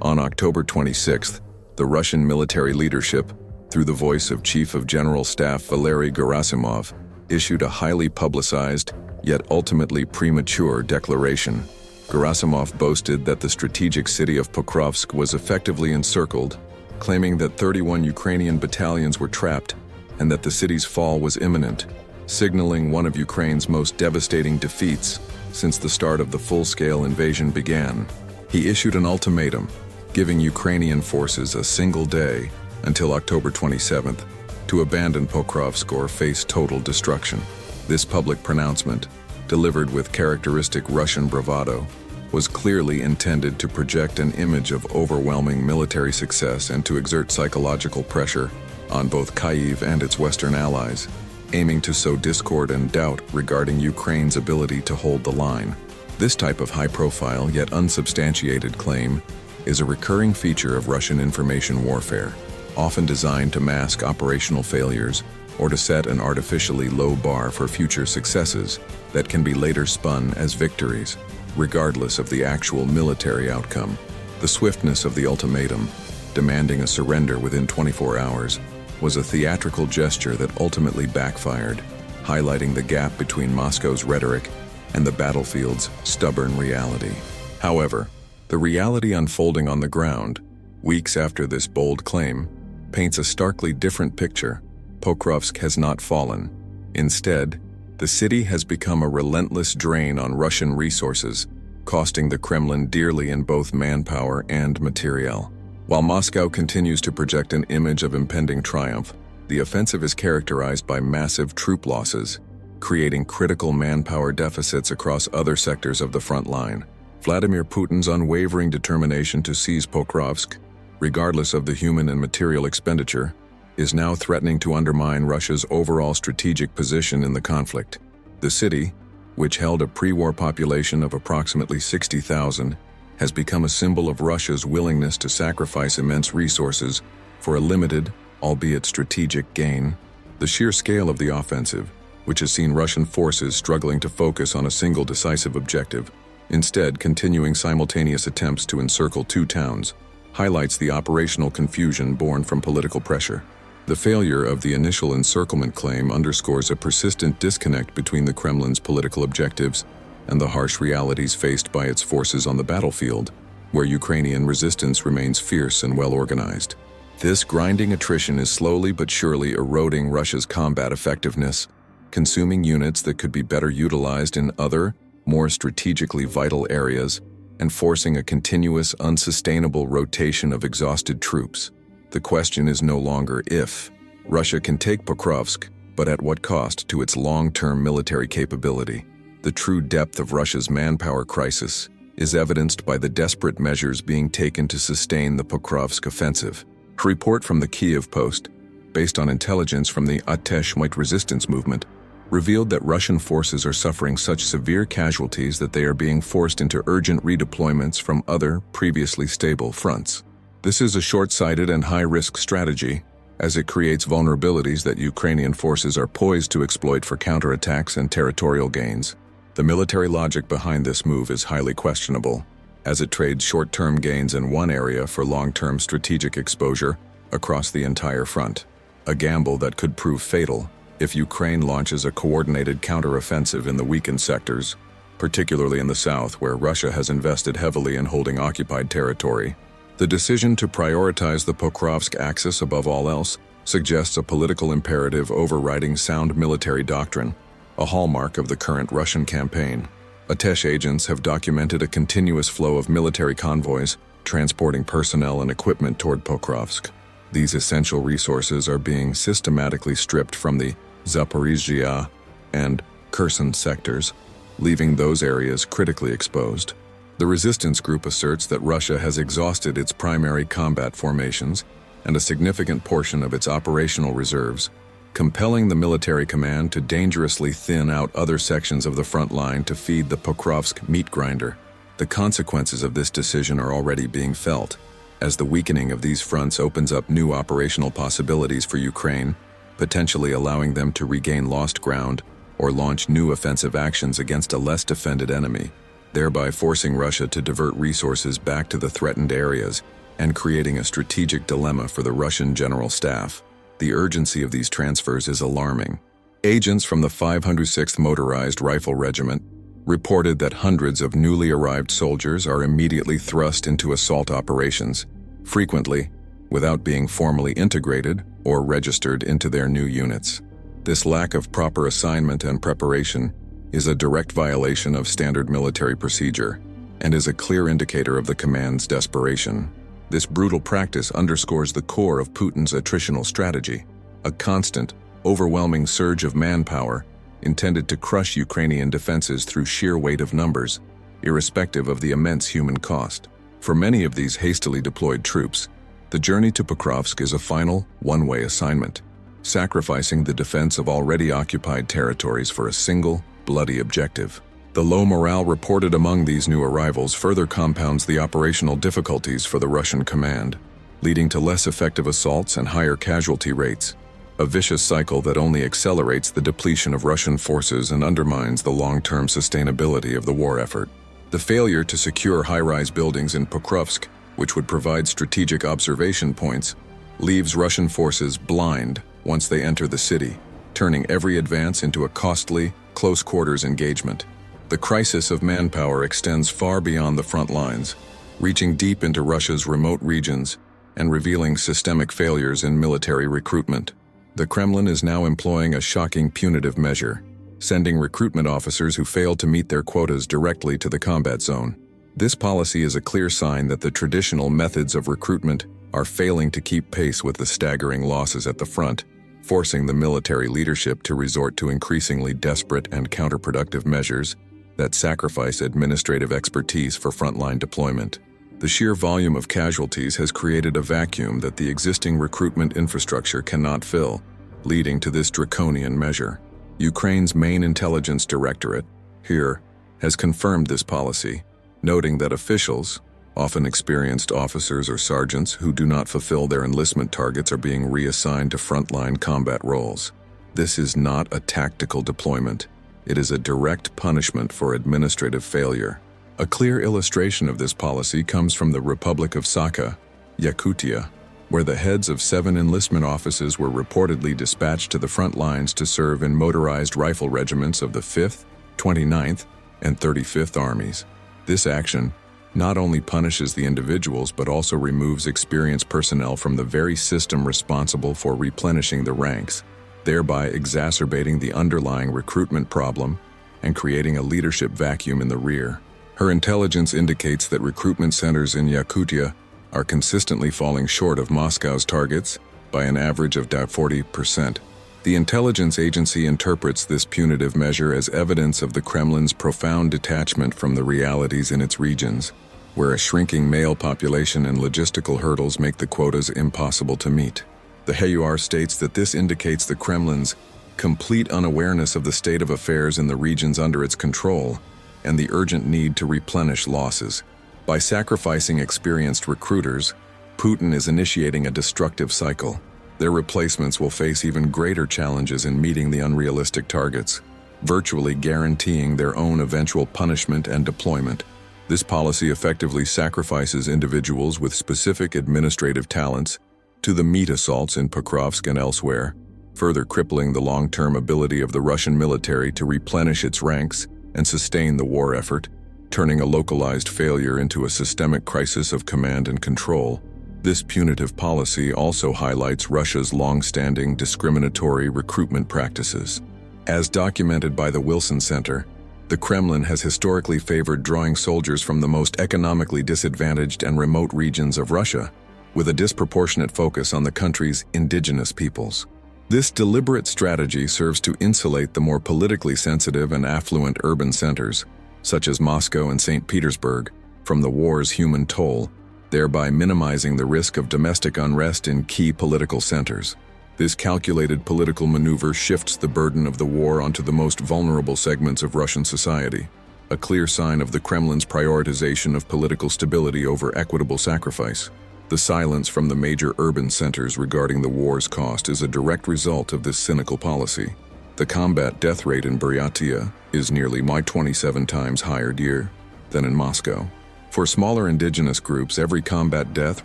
On October 26th, the Russian military leadership, through the voice of Chief of General Staff Valery Gerasimov, issued a highly publicized, yet ultimately premature declaration. Gerasimov boasted that the strategic city of Pokrovsk was effectively encircled, claiming that 31 Ukrainian battalions were trapped and that the city's fall was imminent, signaling one of Ukraine's most devastating defeats since the start of the full-scale invasion began. He issued an ultimatum, giving Ukrainian forces a single day until October 27th to abandon Pokrovsk or face total destruction. This public pronouncement, delivered with characteristic Russian bravado, was clearly intended to project an image of overwhelming military success and to exert psychological pressure on both Kyiv and its Western allies, aiming to sow discord and doubt regarding Ukraine's ability to hold the line. This type of high-profile yet unsubstantiated claim is a recurring feature of Russian information warfare, often designed to mask operational failures or to set an artificially low bar for future successes that can be later spun as victories, regardless of the actual military outcome. The swiftness of the ultimatum, demanding a surrender within 24 hours, was a theatrical gesture that ultimately backfired, highlighting the gap between Moscow's rhetoric and the battlefield's stubborn reality. However, the reality unfolding on the ground, weeks after this bold claim, paints a starkly different picture. Pokrovsk has not fallen. Instead, the city has become a relentless drain on Russian resources, costing the Kremlin dearly in both manpower and materiel. While Moscow continues to project an image of impending triumph, the offensive is characterized by massive troop losses, creating critical manpower deficits across other sectors of the front line. Vladimir Putin's unwavering determination to seize Pokrovsk, regardless of the human and material expenditure, is now threatening to undermine Russia's overall strategic position in the conflict. The city, which held a pre-war population of approximately 60,000, has become a symbol of Russia's willingness to sacrifice immense resources for a limited, albeit strategic, gain. The sheer scale of the offensive, which has seen Russian forces struggling to focus on a single decisive objective, instead continuing simultaneous attempts to encircle two towns, highlights the operational confusion born from political pressure. The failure of the initial encirclement claim underscores a persistent disconnect between the Kremlin's political objectives and the harsh realities faced by its forces on the battlefield, where Ukrainian resistance remains fierce and well-organized. This grinding attrition is slowly but surely eroding Russia's combat effectiveness, consuming units that could be better utilized in other, more strategically vital areas, and forcing a continuous, unsustainable rotation of exhausted troops. The question is no longer if Russia can take Pokrovsk, but at what cost to its long-term military capability. The true depth of Russia's manpower crisis is evidenced by the desperate measures being taken to sustain the Pokrovsk offensive. A report from the Kyiv Post, based on intelligence from the Atteshmoit resistance movement, revealed that Russian forces are suffering such severe casualties that they are being forced into urgent redeployments from other, previously stable fronts. This is a short-sighted and high-risk strategy, as it creates vulnerabilities that Ukrainian forces are poised to exploit for counterattacks and territorial gains. The military logic behind this move is highly questionable, as it trades short-term gains in one area for long-term strategic exposure across the entire front, a gamble that could prove fatal if Ukraine launches a coordinated counteroffensive in the weakened sectors, particularly in the south where Russia has invested heavily in holding occupied territory. The decision to prioritize the Pokrovsk axis above all else suggests a political imperative overriding sound military doctrine, a hallmark of the current Russian campaign. Atesh agents have documented a continuous flow of military convoys transporting personnel and equipment toward Pokrovsk. These essential resources are being systematically stripped from the Zaporizhzhia and Kherson sectors, leaving those areas critically exposed. The resistance group asserts that Russia has exhausted its primary combat formations and a significant portion of its operational reserves, compelling the military command to dangerously thin out other sections of the front line to feed the Pokrovsk meat grinder. The consequences of this decision are already being felt, as the weakening of these fronts opens up new operational possibilities for Ukraine, potentially allowing them to regain lost ground or launch new offensive actions against a less defended enemy. thereby forcing Russia to divert resources back to the threatened areas and creating a strategic dilemma for the Russian General Staff. The urgency of these transfers is alarming. Agents from the 506th Motorized Rifle Regiment reported that hundreds of newly arrived soldiers are immediately thrust into assault operations, frequently without being formally integrated or registered into their new units. This lack of proper assignment and preparation is a direct violation of standard military procedure and is a clear indicator of the command's desperation. This brutal practice underscores the core of Putin's attritional strategy, a constant, overwhelming surge of manpower intended to crush Ukrainian defenses through sheer weight of numbers, irrespective of the immense human cost. For many of these hastily deployed troops, the journey to Pokrovsk is a final, one-way assignment, sacrificing the defense of already occupied territories for a single, bloody objective. The low morale reported among these new arrivals further compounds the operational difficulties for the Russian command, leading to less effective assaults and higher casualty rates, a vicious cycle that only accelerates the depletion of Russian forces and undermines the long-term sustainability of the war effort. The failure to secure high-rise buildings in Pokrovsk, which would provide strategic observation points, leaves Russian forces blind once they enter the city, turning every advance into a costly, close-quarters engagement. The crisis of manpower extends far beyond the front lines, reaching deep into Russia's remote regions and revealing systemic failures in military recruitment. The Kremlin is now employing a shocking punitive measure, sending recruitment officers who fail to meet their quotas directly to the combat zone. This policy is a clear sign that the traditional methods of recruitment are failing to keep pace with the staggering losses at the front, forcing the military leadership to resort to increasingly desperate and counterproductive measures that sacrifice administrative expertise for frontline deployment. The sheer volume of casualties has created a vacuum that the existing recruitment infrastructure cannot fill, leading to this draconian measure. Ukraine's main intelligence directorate, here, has confirmed this policy, noting that officials, often experienced officers or sergeants who do not fulfill their enlistment targets, are being reassigned to frontline combat roles. This is not a tactical deployment. It is a direct punishment for administrative failure. A clear illustration of this policy comes from the Republic of Sakha, Yakutia, where the heads of 7 enlistment offices were reportedly dispatched to the front lines to serve in motorized rifle regiments of the 5th, 29th, and 35th Armies. This action not only punishes the individuals but also removes experienced personnel from the very system responsible for replenishing the ranks, thereby exacerbating the underlying recruitment problem and creating a leadership vacuum in the rear. Her intelligence indicates that recruitment centers in Yakutia are consistently falling short of Moscow's targets by an average of 40%. The intelligence agency interprets this punitive measure as evidence of the Kremlin's profound detachment from the realities in its regions, where a shrinking male population and logistical hurdles make the quotas impossible to meet. The HEUR states that this indicates the Kremlin's complete unawareness of the state of affairs in the regions under its control and the urgent need to replenish losses. By sacrificing experienced recruiters, Putin is initiating a destructive cycle. Their replacements will face even greater challenges in meeting the unrealistic targets, virtually guaranteeing their own eventual punishment and deployment. This policy effectively sacrifices individuals with specific administrative talents to the meat assaults in Pokrovsk and elsewhere, further crippling the long-term ability of the Russian military to replenish its ranks and sustain the war effort, turning a localized failure into a systemic crisis of command and control. This punitive policy also highlights Russia's long-standing discriminatory recruitment practices. As documented by the Wilson Center, the Kremlin has historically favored drawing soldiers from the most economically disadvantaged and remote regions of Russia, with a disproportionate focus on the country's indigenous peoples. This deliberate strategy serves to insulate the more politically sensitive and affluent urban centers, such as Moscow and St. Petersburg, from the war's human toll, thereby minimizing the risk of domestic unrest in key political centers. This calculated political maneuver shifts the burden of the war onto the most vulnerable segments of Russian society, a clear sign of the Kremlin's prioritization of political stability over equitable sacrifice. The silence from the major urban centers regarding the war's cost is a direct result of this cynical policy. The combat death rate in Buryatia is nearly 27 times higher year than in Moscow. For smaller indigenous groups, every combat death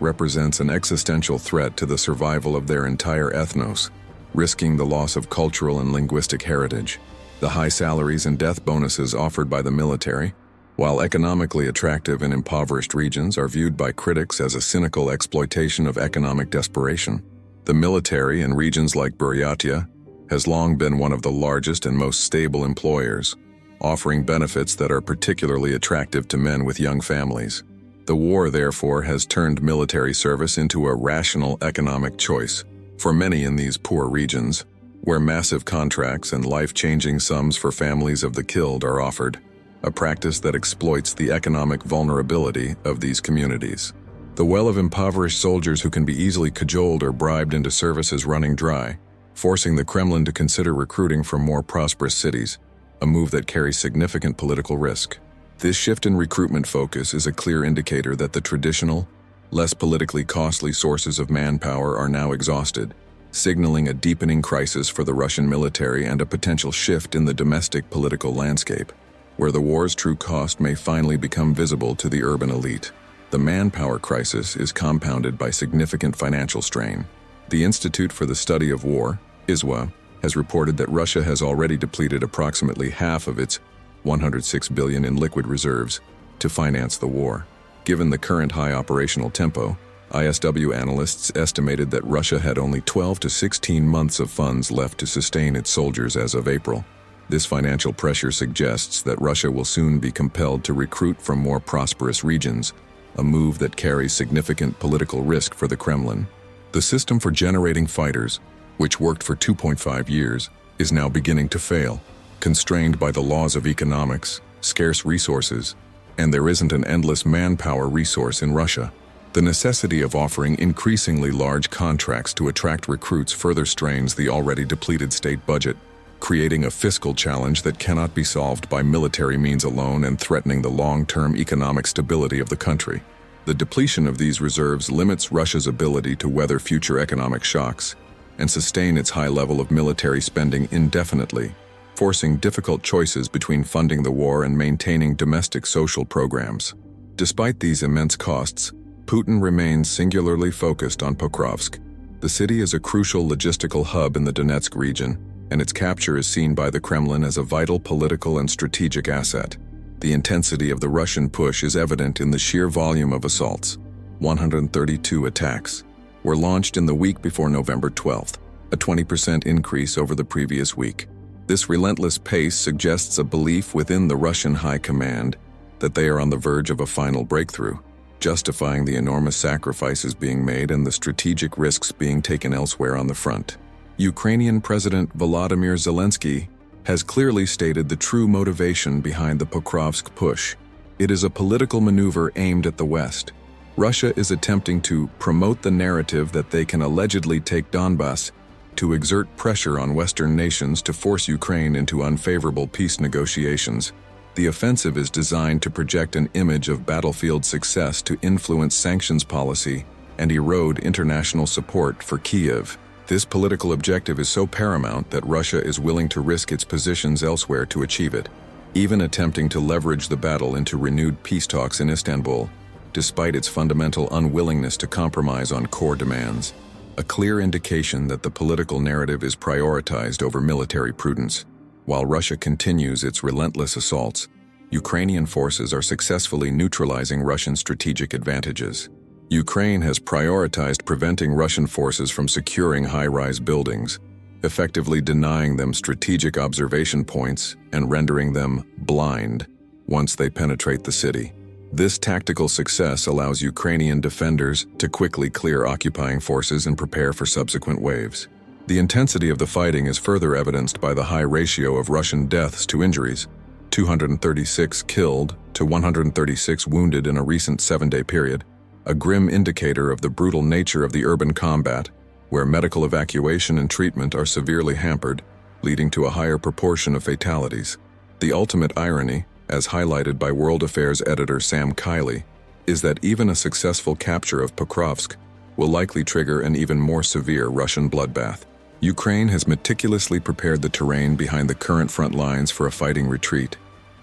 represents an existential threat to the survival of their entire ethnos, risking the loss of cultural and linguistic heritage. The high salaries and death bonuses offered by the military, while economically attractive in impoverished regions, are viewed by critics as a cynical exploitation of economic desperation. The military in regions like Buryatia has long been one of the largest and most stable employers, offering benefits that are particularly attractive to men with young families. The war, therefore, has turned military service into a rational economic choice for many in these poor regions, where massive contracts and life-changing sums for families of the killed are offered, a practice that exploits the economic vulnerability of these communities. The well of impoverished soldiers who can be easily cajoled or bribed into service is running dry, forcing the Kremlin to consider recruiting from more prosperous cities, a move that carries significant political risk. This shift in recruitment focus is a clear indicator that the traditional, less politically costly sources of manpower are now exhausted, signaling a deepening crisis for the Russian military and a potential shift in the domestic political landscape, where the war's true cost may finally become visible to the urban elite. The manpower crisis is compounded by significant financial strain. The Institute for the Study of War, ISWA, has reported that Russia has already depleted approximately half of its $106 billion in liquid reserves to finance the war. Given the current high operational tempo, ISW analysts estimated that Russia had only 12 to 16 months of funds left to sustain its soldiers as of April. This financial pressure suggests that Russia will soon be compelled to recruit from more prosperous regions, a move that carries significant political risk for the Kremlin. The system for generating fighters, which worked for 2.5 years, is now beginning to fail, constrained by the laws of economics, scarce resources, and there isn't an endless manpower resource in Russia. The necessity of offering increasingly large contracts to attract recruits further strains the already depleted state budget, creating a fiscal challenge that cannot be solved by military means alone and threatening the long-term economic stability of the country. The depletion of these reserves limits Russia's ability to weather future economic shocks and sustain its high level of military spending indefinitely, forcing difficult choices between funding the war and maintaining domestic social programs. Despite these immense costs, Putin remains singularly focused on Pokrovsk. The city is a crucial logistical hub in the Donetsk region, and its capture is seen by the Kremlin as a vital political and strategic asset. The intensity of the Russian push is evident in the sheer volume of assaults. 132 attacks were launched in the week before November 12th, a 20% increase over the previous week. This relentless pace suggests a belief within the Russian high command that they are on the verge of a final breakthrough, justifying the enormous sacrifices being made and the strategic risks being taken elsewhere on the front. Ukrainian President Volodymyr Zelensky has clearly stated the true motivation behind the Pokrovsk push. It is a political maneuver aimed at the West. Russia is attempting to promote the narrative that they can allegedly take Donbass to exert pressure on Western nations to force Ukraine into unfavorable peace negotiations. The offensive is designed to project an image of battlefield success to influence sanctions policy and erode international support for Kyiv. This political objective is so paramount that Russia is willing to risk its positions elsewhere to achieve it, even attempting to leverage the battle into renewed peace talks in Istanbul, despite its fundamental unwillingness to compromise on core demands. A clear indication that the political narrative is prioritized over military prudence. While Russia continues its relentless assaults, Ukrainian forces are successfully neutralizing Russian strategic advantages. Ukraine has prioritized preventing Russian forces from securing high-rise buildings, effectively denying them strategic observation points and rendering them blind once they penetrate the city. This tactical success allows Ukrainian defenders to quickly clear occupying forces and prepare for subsequent waves. The intensity of the fighting is further evidenced by the high ratio of Russian deaths to injuries, 236 killed to 136 wounded in a recent 7-day period, a grim indicator of the brutal nature of the urban combat, where medical evacuation and treatment are severely hampered, leading to a higher proportion of fatalities. The ultimate irony, as highlighted by World Affairs editor Sam Kiley, is that even a successful capture of Pokrovsk will likely trigger an even more severe Russian bloodbath. Ukraine has meticulously prepared the terrain behind the current front lines for a fighting retreat.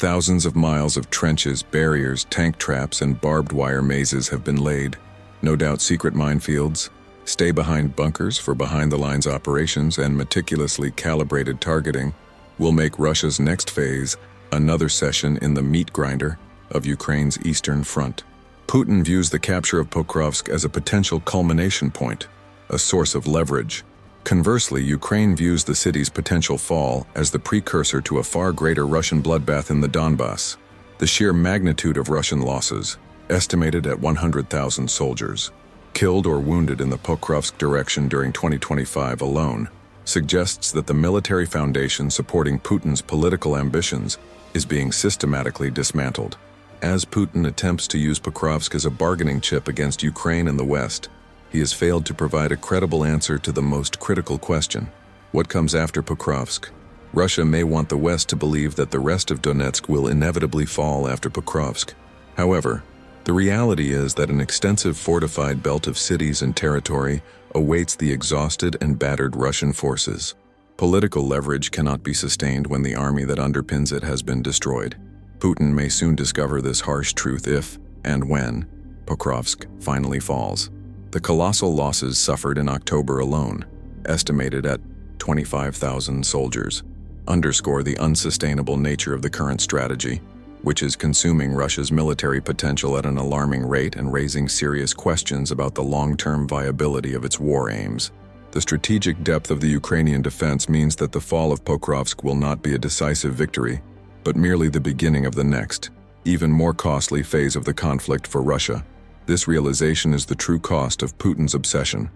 Thousands of miles of trenches, barriers, tank traps, and barbed wire mazes have been laid. No doubt secret minefields, stay-behind bunkers for behind-the-lines operations, and meticulously calibrated targeting will make Russia's next phase another session in the meat grinder of Ukraine's eastern front. Putin views the capture of Pokrovsk as a potential culmination point, a source of leverage. Conversely, Ukraine views the city's potential fall as the precursor to a far greater Russian bloodbath in the Donbass. The sheer magnitude of Russian losses, estimated at 100,000 soldiers, killed or wounded in the Pokrovsk direction during 2025 alone, suggests that the military foundation supporting Putin's political ambitions is being systematically dismantled. As Putin attempts to use Pokrovsk as a bargaining chip against Ukraine and the West, he has failed to provide a credible answer to the most critical question: what comes after Pokrovsk? Russia may want the West to believe that the rest of Donetsk will inevitably fall after Pokrovsk. However, the reality is that an extensive fortified belt of cities and territory awaits the exhausted and battered Russian forces. Political leverage cannot be sustained when the army that underpins it has been destroyed. Putin may soon discover this harsh truth if, and when, Pokrovsk finally falls. The colossal losses suffered in October alone, estimated at 25,000 soldiers, underscore the unsustainable nature of the current strategy, which is consuming Russia's military potential at an alarming rate and raising serious questions about the long-term viability of its war aims. The strategic depth of the Ukrainian defense means that the fall of Pokrovsk will not be a decisive victory, but merely the beginning of the next, even more costly phase of the conflict for Russia. This realization is the true cost of Putin's obsession